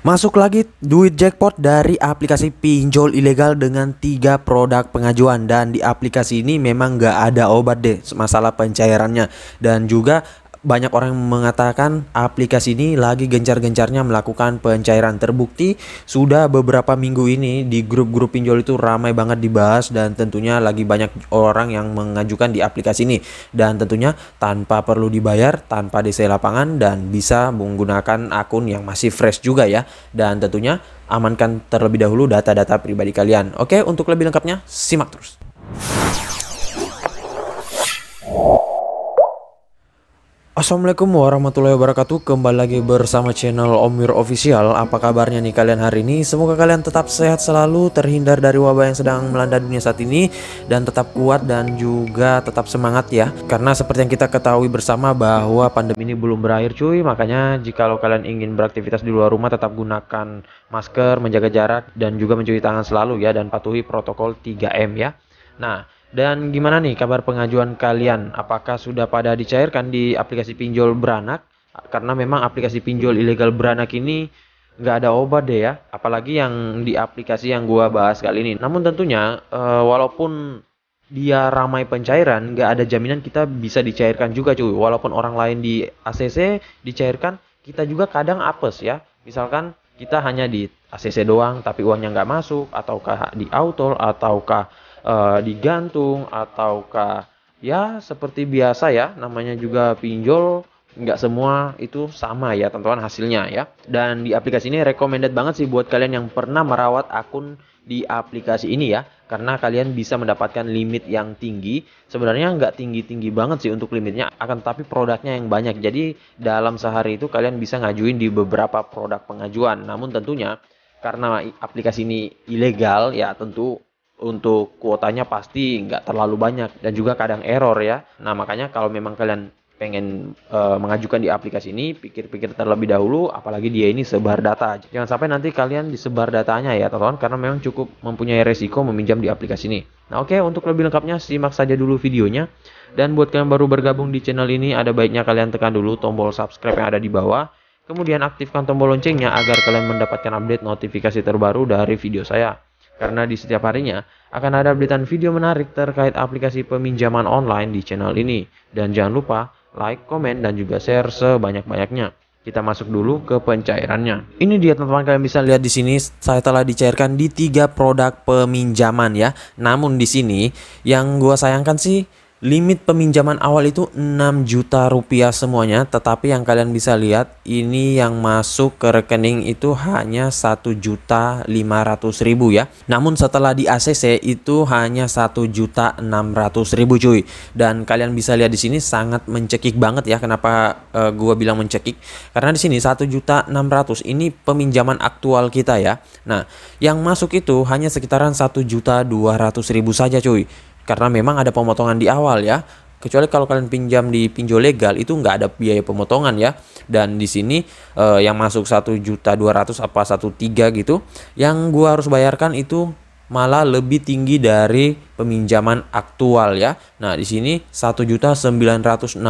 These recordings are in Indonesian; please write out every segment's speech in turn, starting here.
Masuk lagi duit jackpot dari aplikasi pinjol ilegal dengan 3 produk pengajuan. Dan di aplikasi ini memang gak ada obat deh masalah pencairannya. Dan juga banyak orang yang mengatakan aplikasi ini lagi gencar-gencarnya melakukan pencairan. Terbukti sudah beberapa minggu ini di grup-grup pinjol itu ramai banget dibahas. Dan tentunya lagi banyak orang yang mengajukan di aplikasi ini. Dan tentunya tanpa perlu dibayar, tanpa DC lapangan, dan bisa menggunakan akun yang masih fresh juga ya. Dan tentunya amankan terlebih dahulu data-data pribadi kalian. Oke, untuk lebih lengkapnya simak terus. Assalamualaikum warahmatullahi wabarakatuh. Kembali lagi bersama channel Omir Official. Apa kabarnya nih kalian hari ini? Semoga kalian tetap sehat selalu, terhindar dari wabah yang sedang melanda dunia saat ini, dan tetap kuat dan juga tetap semangat ya. Karena seperti yang kita ketahui bersama bahwa pandemi ini belum berakhir cuy. Makanya jikalau kalian ingin beraktivitas di luar rumah, tetap gunakan masker, menjaga jarak, dan juga mencuci tangan selalu ya. Dan patuhi protokol 3M ya. Nah, dan gimana nih kabar pengajuan kalian? Apakah sudah pada dicairkan di aplikasi pinjol beranak? Karena memang aplikasi pinjol ilegal beranak ini nggak ada obat deh ya. Apalagi yang di aplikasi yang gua bahas kali ini. Namun tentunya walaupun dia ramai pencairan, nggak ada jaminan kita bisa dicairkan juga cuy. Walaupun orang lain di ACC dicairkan, kita juga kadang apes ya. Misalkan kita hanya di ACC doang tapi uangnya nggak masuk, ataukah di auto, ataukah digantung, ataukah ya seperti biasa ya, namanya juga pinjol, nggak semua itu sama ya teman-teman hasilnya ya. Dan di aplikasi ini recommended banget sih buat kalian yang pernah merawat akun di aplikasi ini ya, karena kalian bisa mendapatkan limit yang tinggi. Sebenarnya nggak tinggi-tinggi banget sih untuk limitnya, akan tetapi produknya yang banyak. Jadi dalam sehari itu kalian bisa ngajuin di beberapa produk pengajuan. Namun tentunya karena aplikasi ini ilegal ya, tentu untuk kuotanya pasti nggak terlalu banyak dan juga kadang error ya. Nah makanya kalau memang kalian pengen mengajukan di aplikasi ini, pikir-pikir terlebih dahulu, apalagi dia ini sebar data. Jangan sampai nanti kalian disebar datanya ya teman-teman, karena memang cukup mempunyai resiko meminjam di aplikasi ini. Nah oke, untuk lebih lengkapnya simak saja dulu videonya. Dan buat kalian baru bergabung di channel ini, ada baiknya kalian tekan dulu tombol subscribe yang ada di bawah. Kemudian aktifkan tombol loncengnya agar kalian mendapatkan update notifikasi terbaru dari video saya. Karena di setiap harinya akan ada updatean video menarik terkait aplikasi peminjaman online di channel ini. Dan jangan lupa like, komen, dan juga share sebanyak-banyaknya. Kita masuk dulu ke pencairannya. Ini dia teman-teman, kalian bisa lihat di sini saya telah dicairkan di 3 produk peminjaman ya. Namun di sini yang gua sayangkan sih, limit peminjaman awal itu 6 juta rupiah semuanya. Tetapi yang kalian bisa lihat ini yang masuk ke rekening itu hanya 1.500.000 ya. Namun setelah di ACC itu hanya 1.600.000 cuy. Dan kalian bisa lihat di sini sangat mencekik banget ya. Kenapa gua bilang mencekik? Karena di sini 1.600.000 ini peminjaman aktual kita ya. Nah, yang masuk itu hanya sekitaran 1.200.000 saja cuy. Karena memang ada pemotongan di awal ya. Kecuali kalau kalian pinjam di pinjol legal itu nggak ada biaya pemotongan ya. Dan di sini yang masuk 1.200.000 apa 1.300.000 gitu, yang gua harus bayarkan itu malah lebih tinggi dari peminjaman aktual ya. Nah, di sini 1.960.000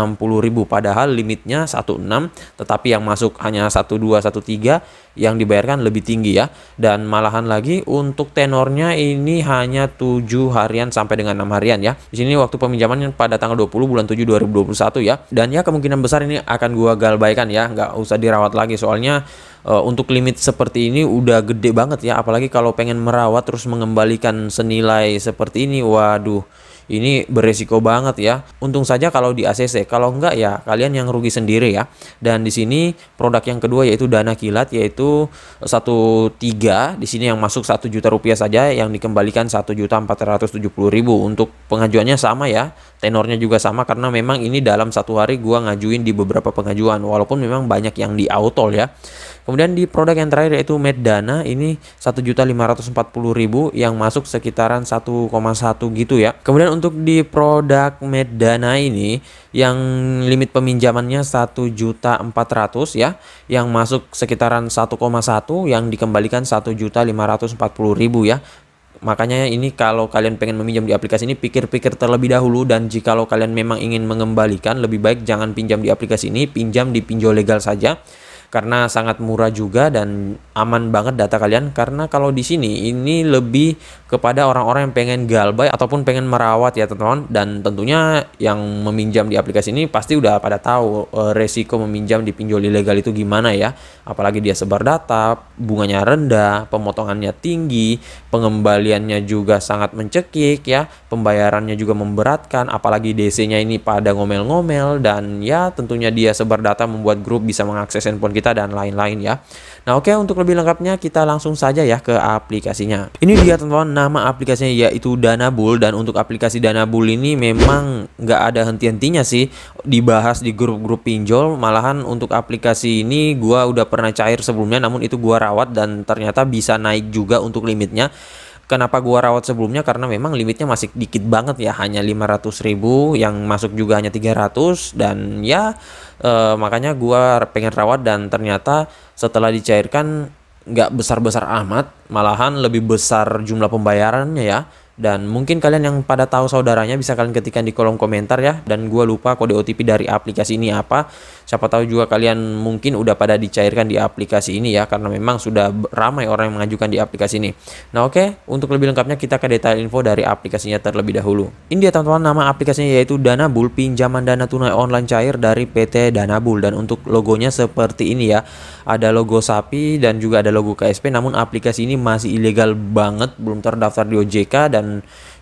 padahal limitnya 16, tetapi yang masuk hanya 12, 13, yang dibayarkan lebih tinggi ya. Dan malahan lagi untuk tenornya ini hanya 7 harian sampai dengan 6 harian ya. Di sini waktu peminjamannya pada tanggal 20 bulan 7 2021 ya. Dan ya kemungkinan besar ini akan gua galbaikan ya, nggak usah dirawat lagi soalnya untuk limit seperti ini udah gede banget ya. Apalagi kalau pengen merawat terus mengembalikan senilai seperti ini, waduh, ini beresiko banget ya. Untung saja kalau di ACC, kalau enggak ya kalian yang rugi sendiri ya. Dan di sini produk yang kedua yaitu Dana Kilat, yaitu 1.3. Di sini yang masuk 1 juta rupiah saja, yang dikembalikan 1.470.000. Untuk pengajuannya sama ya, tenornya juga sama, karena memang ini dalam satu hari gua ngajuin di beberapa pengajuan, walaupun memang banyak yang di auto ya. Kemudian di produk yang terakhir yaitu Meddana, ini 1.540.000 yang masuk sekitaran 1,1 gitu ya. Kemudian untuk di produk Meddana ini yang limit peminjamannya 1.400.000 ya, yang masuk sekitaran 1,1, yang dikembalikan 1.540.000 ya. Makanya ini kalau kalian pengen meminjam di aplikasi ini, pikir-pikir terlebih dahulu. Dan jikalau kalian memang ingin mengembalikan, lebih baik jangan pinjam di aplikasi ini, pinjam di pinjol legal saja. karena sangat murah juga dan aman banget data kalian. Karena kalau di sini ini lebih kepada orang-orang yang pengen galbay ataupun pengen merawat ya teman-teman, dan tentunya yang meminjam di aplikasi ini pasti udah pada tahu resiko meminjam di pinjol ilegal itu gimana ya. Apalagi dia sebar data, bunganya rendah, pemotongannya tinggi, pengembaliannya juga sangat mencekik ya, pembayarannya juga memberatkan, apalagi DC-nya ini pada ngomel-ngomel, dan ya tentunya dia sebar data, membuat grup, bisa mengakses handphone kita dan lain-lain ya. Nah oke, untuk lebih lengkapnya kita langsung saja ya ke aplikasinya. Ini dia teman-teman, nama aplikasinya yaitu Danabul, dan untuk aplikasi Danabul ini memang nggak ada henti-hentinya sih dibahas di grup-grup pinjol. Malahan untuk aplikasi ini gua udah pernah cair sebelumnya, namun itu gua rawat dan ternyata bisa naik juga untuk limitnya. Kenapa gua rawat sebelumnya? Karena memang limitnya masih dikit banget ya, hanya 500.000, yang masuk juga hanya 300, dan ya makanya gua pengen rawat, dan ternyata setelah dicairkan nggak besar-besar amat, malahan lebih besar jumlah pembayarannya ya. Dan mungkin kalian yang pada tahu saudaranya bisa kalian ketikkan di kolom komentar ya. Dan gue lupa kode OTP dari aplikasi ini apa. Siapa tahu juga kalian mungkin udah pada dicairkan di aplikasi ini ya, karena memang sudah ramai orang yang mengajukan di aplikasi ini. Nah oke, untuk lebih lengkapnya kita ke detail info dari aplikasinya terlebih dahulu. Ini dia teman-teman, nama aplikasinya yaitu Danabul, pinjaman dana tunai online cair dari PT Danabul. Dan untuk logonya seperti ini ya, ada logo sapi dan juga ada logo KSP. Namun aplikasi ini masih ilegal banget, belum terdaftar di OJK, dan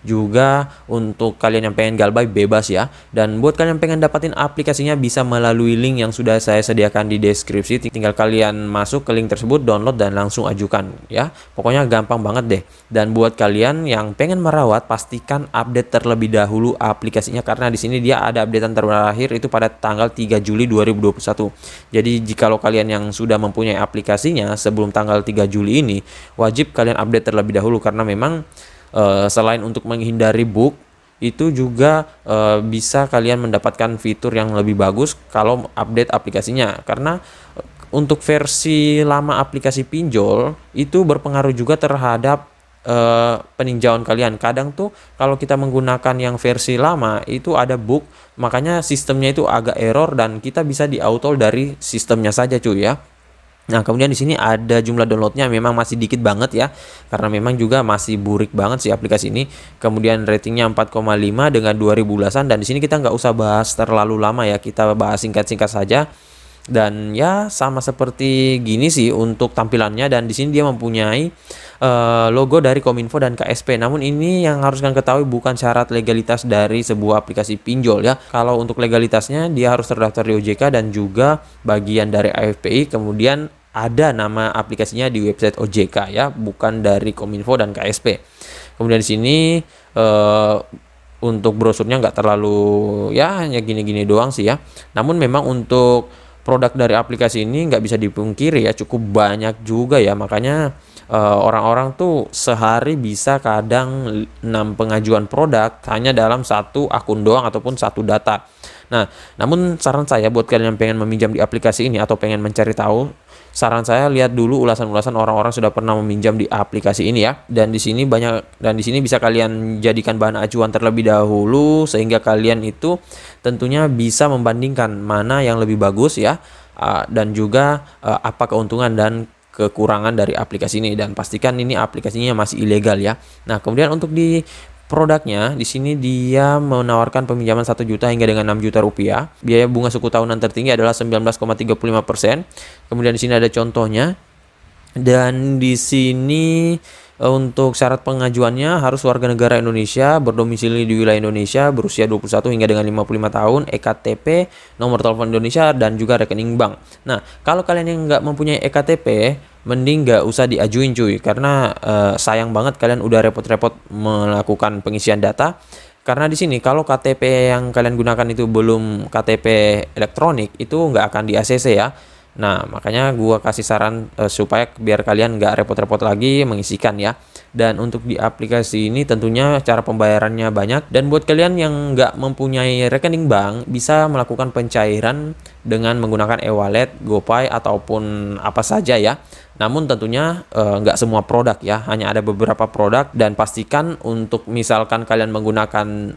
juga untuk kalian yang pengen galbay bebas ya. Dan buat kalian yang pengen dapatin aplikasinya bisa melalui link yang sudah saya sediakan di deskripsi. Tinggal kalian masuk ke link tersebut, download dan langsung ajukan ya. Pokoknya gampang banget deh. Dan buat kalian yang pengen merawat, pastikan update terlebih dahulu aplikasinya, karena di sini dia ada updatean terakhir itu pada tanggal 3 Juli 2021. Jadi jikalau kalian yang sudah mempunyai aplikasinya sebelum tanggal 3 Juli ini, wajib kalian update terlebih dahulu, karena memang selain untuk menghindari bug, itu juga bisa kalian mendapatkan fitur yang lebih bagus kalau update aplikasinya. Karena untuk versi lama aplikasi pinjol itu berpengaruh juga terhadap peninjauan kalian. Kadang tuh kalau kita menggunakan yang versi lama itu ada bug, makanya sistemnya itu agak error dan kita bisa di-auto dari sistemnya saja cuy ya. Nah kemudian di sini ada jumlah downloadnya memang masih dikit banget ya, karena memang juga masih burik banget sih aplikasi ini. Kemudian ratingnya 4,5 dengan 2000 ulasan, dan di sini kita nggak usah bahas terlalu lama ya, kita bahas singkat-singkat saja. Dan ya sama seperti gini sih untuk tampilannya, dan di sini dia mempunyai logo dari Kominfo dan KSP. Namun ini yang harus kalian ketahui, bukan syarat legalitas dari sebuah aplikasi pinjol ya. Kalau untuk legalitasnya dia harus terdaftar di OJK dan juga bagian dari AFPI, kemudian ada nama aplikasinya di website OJK ya, bukan dari Kominfo dan KSP. Kemudian di sini untuk brosurnya nggak terlalu ya, hanya gini-gini doang sih ya. Namun memang untuk produk dari aplikasi ini nggak bisa dipungkiri ya, cukup banyak juga ya. Makanya orang-orang tuh sehari bisa kadang 6 pengajuan produk hanya dalam satu akun doang ataupun satu data. Nah, namun saran saya buat kalian yang pengen meminjam di aplikasi ini atau pengen mencari tahu, saran saya lihat dulu ulasan-ulasan orang-orang sudah pernah meminjam di aplikasi ini ya. Dan di sini bisa kalian jadikan bahan acuan terlebih dahulu, sehingga kalian itu tentunya bisa membandingkan mana yang lebih bagus ya, dan juga apa keuntungan dan kekurangan dari aplikasi ini, dan pastikan ini aplikasinya masih ilegal ya. Nah, kemudian untuk di produknya di sini dia menawarkan peminjaman 1 juta hingga dengan 6 juta rupiah. Biaya bunga suku tahunan tertinggi adalah 19,35%. Kemudian di sini ada contohnya. Dan di sini untuk syarat pengajuannya harus warga negara Indonesia, berdomisili di wilayah Indonesia, berusia 21 hingga dengan 55 tahun, EKTP, nomor telepon Indonesia, dan juga rekening bank. Nah, kalau kalian yang nggak mempunyai EKTP, mending nggak usah diajuin cuy, karena sayang banget kalian udah repot-repot melakukan pengisian data. Karena di sini kalau KTP yang kalian gunakan itu belum KTP elektronik, itu nggak akan di ACC ya. Nah, makanya gua kasih saran supaya biar kalian nggak repot-repot lagi mengisikan ya. Dan untuk di aplikasi ini tentunya cara pembayarannya banyak. Dan buat kalian yang nggak mempunyai rekening bank, bisa melakukan pencairan dengan menggunakan e-wallet, GoPay, ataupun apa saja ya. Namun tentunya nggak semua produk ya, hanya ada beberapa produk. Dan pastikan untuk misalkan kalian menggunakan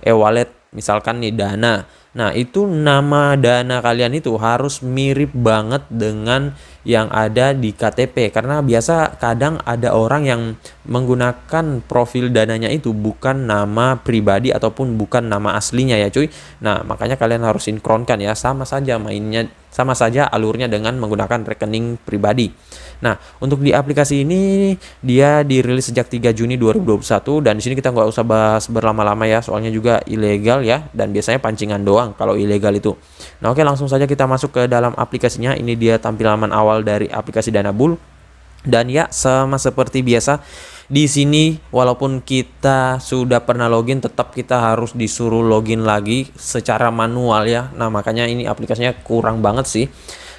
e-wallet, misalkan nih Dana. Nah, itu nama dana kalian itu harus mirip banget dengan yang ada di KTP, karena biasa kadang ada orang yang menggunakan profil dananya itu bukan nama pribadi ataupun bukan nama aslinya ya cuy. Nah, makanya kalian harus sinkronkan ya, sama saja mainnya, sama saja alurnya dengan menggunakan rekening pribadi. Nah, untuk di aplikasi ini dia dirilis sejak 3 Juni 2021 dan di sini kita nggak usah bahas berlama-lama ya, soalnya juga ilegal ya dan biasanya pancingan doang kalau ilegal itu. Nah, oke, langsung saja kita masuk ke dalam aplikasinya. Ini dia tampilan awal dari aplikasi Danabul. Dan ya, sama seperti biasa di sini walaupun kita sudah pernah login, tetap kita harus disuruh login lagi secara manual ya. Nah, makanya ini aplikasinya kurang banget sih.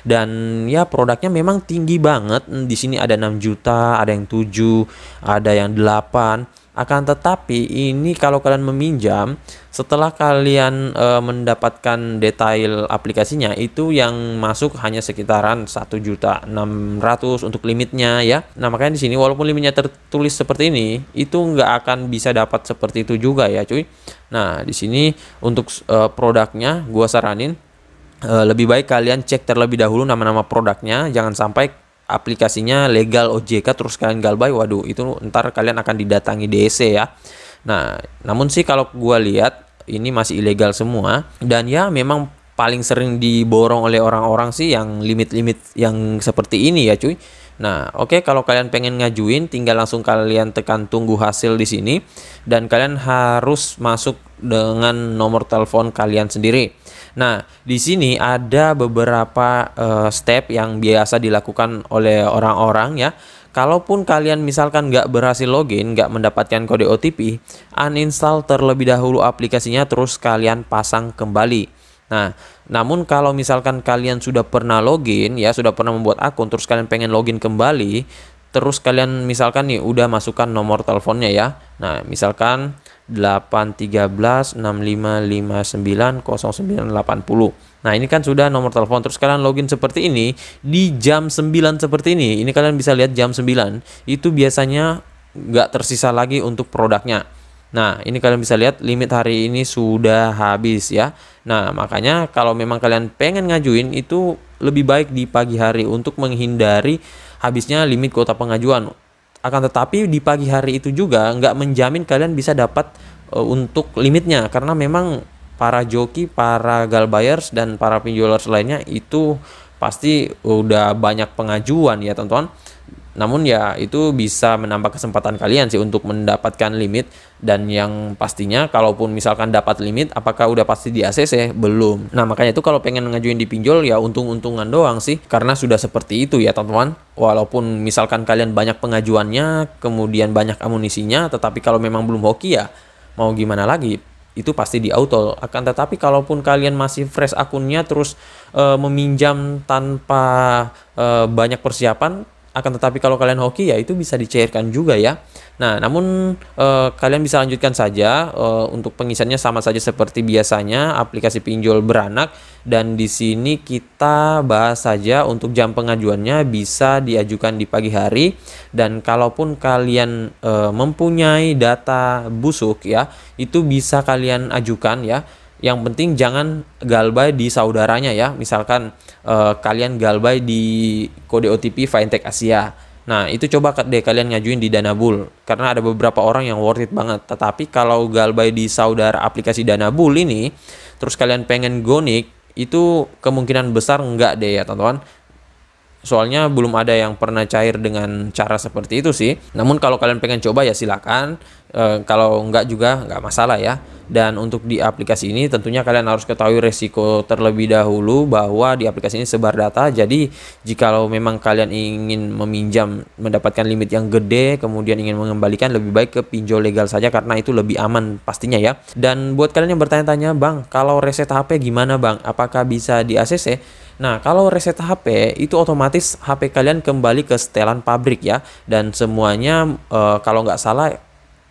Dan ya produknya memang tinggi banget. Di sini ada 6 juta, ada yang 7, ada yang 8. Akan tetapi ini kalau kalian meminjam, setelah kalian mendapatkan detail aplikasinya, itu yang masuk hanya sekitaran 1.600.000 untuk limitnya ya. Nah, makanya di sini walaupun limitnya tertulis seperti ini, itu nggak akan bisa dapat seperti itu juga ya cuy. Nah, di sini untuk produknya gua saranin lebih baik kalian cek terlebih dahulu nama-nama produknya, jangan sampai aplikasinya legal OJK terus kalian galbay, waduh itu ntar kalian akan didatangi DC ya. Nah, namun sih kalau gua lihat ini masih ilegal semua dan ya memang paling sering diborong oleh orang-orang sih yang limit-limit yang seperti ini ya cuy. Nah, oke, kalau kalian pengen ngajuin tinggal langsung kalian tekan tunggu hasil di sini dan kalian harus masuk dengan nomor telepon kalian sendiri. Nah, di sini ada beberapa step yang biasa dilakukan oleh orang-orang ya. Kalaupun kalian misalkan nggak berhasil login, nggak mendapatkan kode OTP, uninstall terlebih dahulu aplikasinya terus kalian pasang kembali. Nah, namun kalau misalkan kalian sudah pernah login ya, sudah pernah membuat akun terus kalian pengen login kembali, terus kalian misalkan nih udah masukkan nomor teleponnya ya. Nah, misalkan 81365590980. Nah, ini kan sudah nomor telepon, terus kalian login seperti ini di jam 9 seperti ini. Ini kalian bisa lihat jam 9 itu biasanya nggak tersisa lagi untuk produknya. Nah, ini kalian bisa lihat limit hari ini sudah habis ya. Nah, makanya kalau memang kalian pengen ngajuin itu lebih baik di pagi hari untuk menghindari habisnya limit kuota pengajuan. Akan tetapi di pagi hari itu juga nggak menjamin kalian bisa dapat untuk limitnya, karena memang para joki, para galbayers dan para pinjolers lainnya itu pasti udah banyak pengajuan ya teman-teman. Namun ya itu bisa menambah kesempatan kalian sih untuk mendapatkan limit, dan yang pastinya kalaupun misalkan dapat limit apakah udah pasti di ACC? Belum. Nah, makanya itu kalau pengen ngajuin di pinjol ya untung-untungan doang sih, karena sudah seperti itu ya teman-teman. Walaupun misalkan kalian banyak pengajuannya, kemudian banyak amunisinya, tetapi kalau memang belum hoki ya mau gimana lagi, itu pasti di auto. Akan tetapi kalaupun kalian masih fresh akunnya terus meminjam tanpa banyak persiapan, akan tetapi kalau kalian hoki ya itu bisa dicairkan juga ya. Nah, namun kalian bisa lanjutkan saja, untuk pengisiannya sama saja seperti biasanya aplikasi pinjol beranak, dan di sini kita bahas saja untuk jam pengajuannya bisa diajukan di pagi hari, dan kalaupun kalian mempunyai data busuk ya itu bisa kalian ajukan ya. Yang penting jangan galbay di saudaranya ya. Misalkan kalian galbay di kode OTP Fintech Asia. Nah, itu coba deh kalian ngajuin di Danabul, karena ada beberapa orang yang worth it banget. Tetapi kalau galbay di saudara aplikasi Danabul ini, terus kalian pengen gonik, itu kemungkinan besar enggak deh ya teman-teman. Soalnya belum ada yang pernah cair dengan cara seperti itu sih. Namun kalau kalian pengen coba ya silakan. Kalau enggak juga enggak masalah ya. Dan untuk di aplikasi ini tentunya kalian harus ketahui resiko terlebih dahulu bahwa di aplikasi ini sebar data. Jadi jikalau memang kalian ingin meminjam mendapatkan limit yang gede kemudian ingin mengembalikan, lebih baik ke pinjol legal saja karena itu lebih aman pastinya ya. Dan buat kalian yang bertanya-tanya, Bang, kalau reset HP gimana Bang? Apakah bisa di ACC? Nah, kalau reset HP itu otomatis HP kalian kembali ke setelan pabrik ya, dan semuanya kalau nggak salah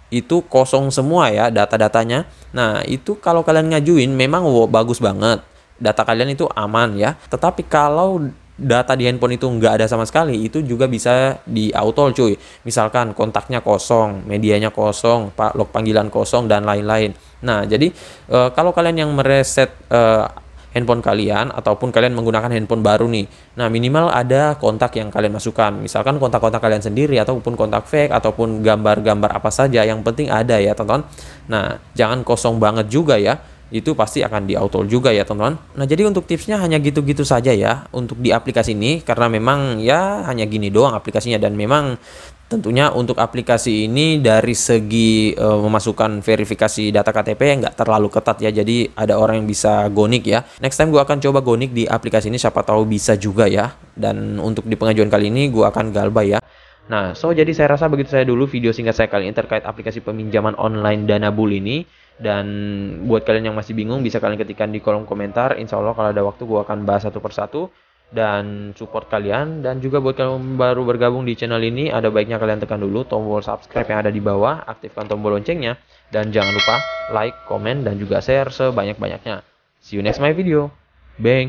itu kosong semua ya data-datanya. Nah, itu kalau kalian ngajuin memang bagus banget, data kalian itu aman ya. Tetapi kalau data di handphone itu nggak ada sama sekali, itu juga bisa di auto cuy. Misalkan kontaknya kosong, medianya kosong, log panggilan kosong, dan lain-lain. Nah, jadi kalau kalian yang mereset handphone kalian ataupun kalian menggunakan handphone baru nih, nah minimal ada kontak yang kalian masukkan, misalkan kontak-kontak kalian sendiri ataupun kontak fake ataupun gambar-gambar apa saja, yang penting ada ya teman-teman. Nah, jangan kosong banget juga ya, itu pasti akan di auto juga ya teman-teman. Nah, jadi untuk tipsnya hanya gitu-gitu saja ya untuk di aplikasi ini, karena memang ya hanya gini doang aplikasinya, dan memang tentunya untuk aplikasi ini dari segi memasukkan verifikasi data KTP nggak terlalu ketat ya, jadi ada orang yang bisa gonik ya. Next time gue akan coba gonik di aplikasi ini, siapa tahu bisa juga ya. Dan untuk di pengajuan kali ini gue akan galbay ya. Nah, jadi saya rasa begitu saya dulu video singkat saya kali ini terkait aplikasi peminjaman online Danabul ini. Dan buat kalian yang masih bingung, bisa kalian ketikkan di kolom komentar. Insya Allah kalau ada waktu gue akan bahas satu persatu dan support kalian. Dan juga buat kalian yang baru bergabung di channel ini, ada baiknya kalian tekan dulu tombol subscribe yang ada di bawah, aktifkan tombol loncengnya, dan jangan lupa like, komen, dan juga share sebanyak-banyaknya. See you next my video. Bang.